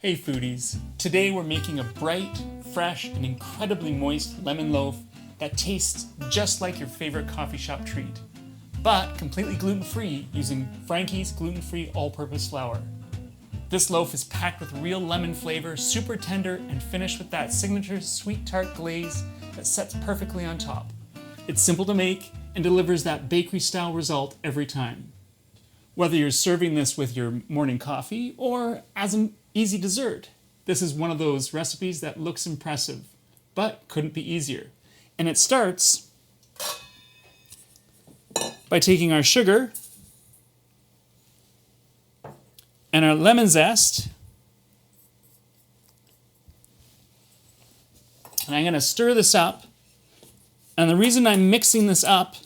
Hey foodies! Today we're making a bright, fresh, and incredibly moist lemon loaf that tastes just like your favorite coffee shop treat, but completely gluten-free using Frankie's gluten-free all-purpose flour. This loaf is packed with real lemon flavor, super tender, and finished with that signature sweet tart glaze that sets perfectly on top. It's simple to make and delivers that bakery-style result every time. Whether you're serving this with your morning coffee or as an easy dessert, this is one of those recipes that looks impressive, but couldn't be easier. And it starts by taking our sugar and our lemon zest, and I'm going to stir this up. And the reason I'm mixing this up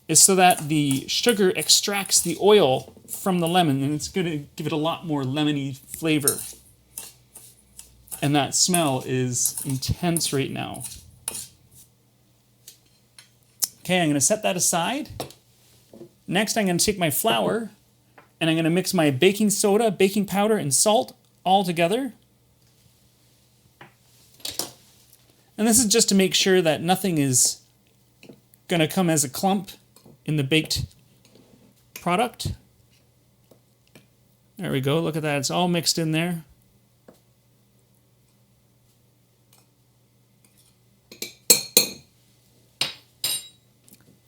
is so that the sugar extracts the oil from the lemon, and it's going to give it a lot more lemony flavor. And that smell is intense right now. Okay, I'm going to set that aside. Next, I'm going to take my flour, and I'm going to mix my baking soda, baking powder, and salt all together. And this is just to make sure that nothing is going to come as a clump in the baked product. There we go, look at that, it's all mixed in there.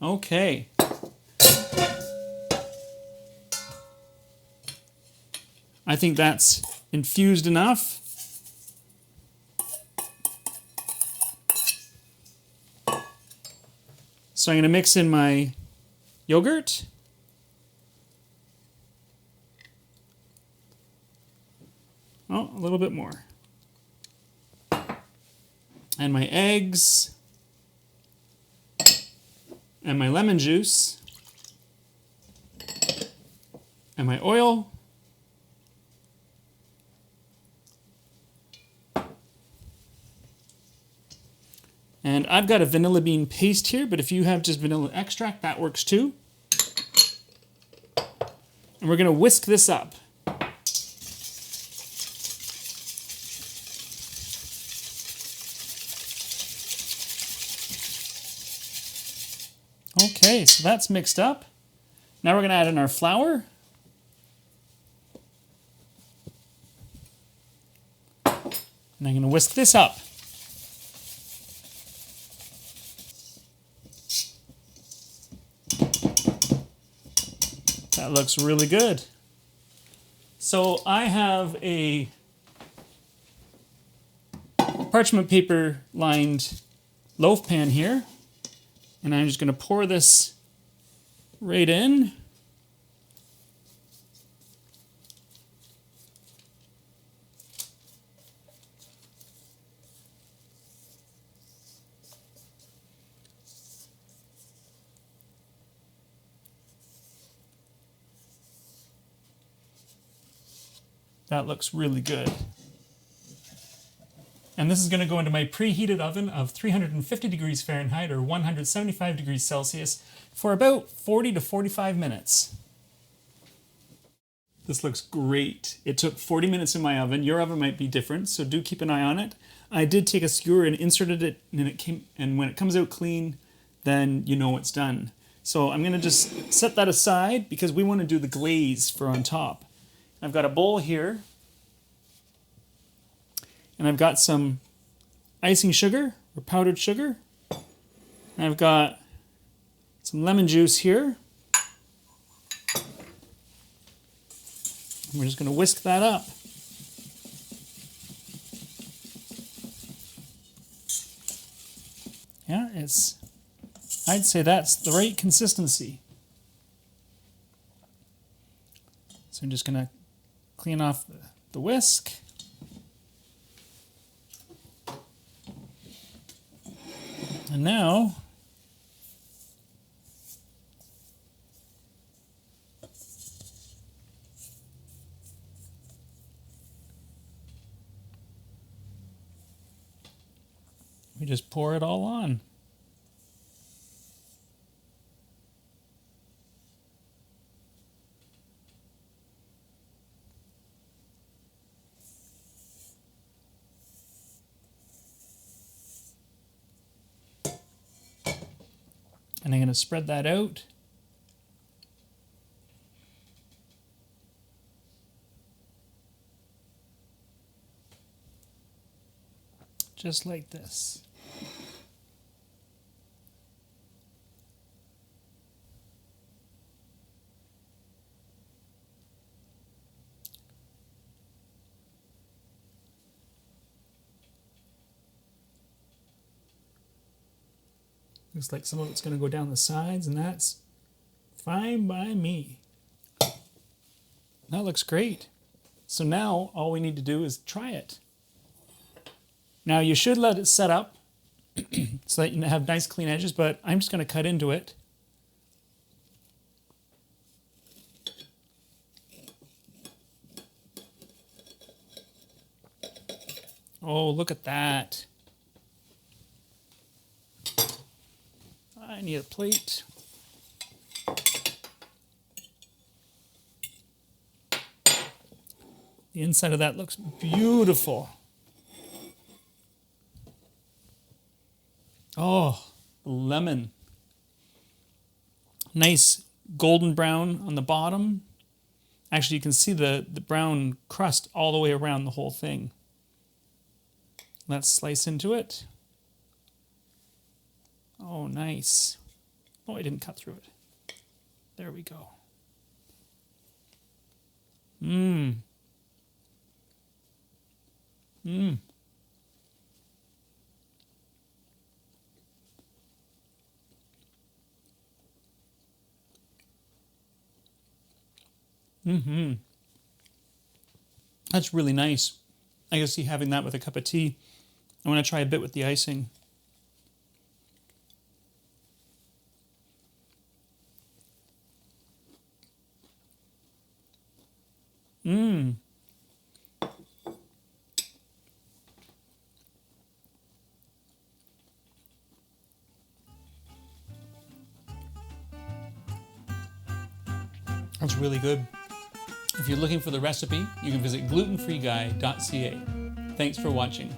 Okay. I think that's infused enough. So I'm going to mix in my yogurt. Oh, a little bit more. And my eggs. And my lemon juice. And my oil. And I've got a vanilla bean paste here, but if you have just vanilla extract, that works too. And we're going to whisk this up. Okay, so that's mixed up. Now we're going to add in our flour. And I'm going to whisk this up. That looks really good. So I have a parchment paper lined loaf pan here. And I'm just going to pour this right in. That looks really good. And this is going to go into my preheated oven of 350 degrees Fahrenheit or 175 degrees Celsius for about 40 to 45 minutes. This looks great. It took 40 minutes in my oven. Your oven might be different, so do keep an eye on it. I did take a skewer and inserted it, and when it comes out clean, then you know it's done. So I'm going to just set that aside because we want to do the glaze for on top. I've got a bowl here. And I've got some icing sugar, or powdered sugar. And I've got some lemon juice here. And we're just going to whisk that up. Yeah, I'd say that's the right consistency. So I'm just going to clean off the whisk. And now, we just pour it all on. And I'm going to spread that out. Just like this. Looks like some of it's going to go down the sides, and that's fine by me. That looks great. So now all we need to do is try it. Now you should let it set up so that you have nice clean edges, but I'm just going to cut into it. Oh, look at that. I need a plate. The inside of that looks beautiful. Oh, lemon. Nice golden brown on the bottom. Actually, you can see the brown crust all the way around the whole thing. Let's slice into it. Oh, nice. Oh, I didn't cut through it. There we go. Mmm. Mmm. Mm-hmm. That's really nice. I can see having that with a cup of tea. I want to try a bit with the icing. Mmm. That's really good. If you're looking for the recipe, you can visit glutenfreeguy.ca. Thanks for watching.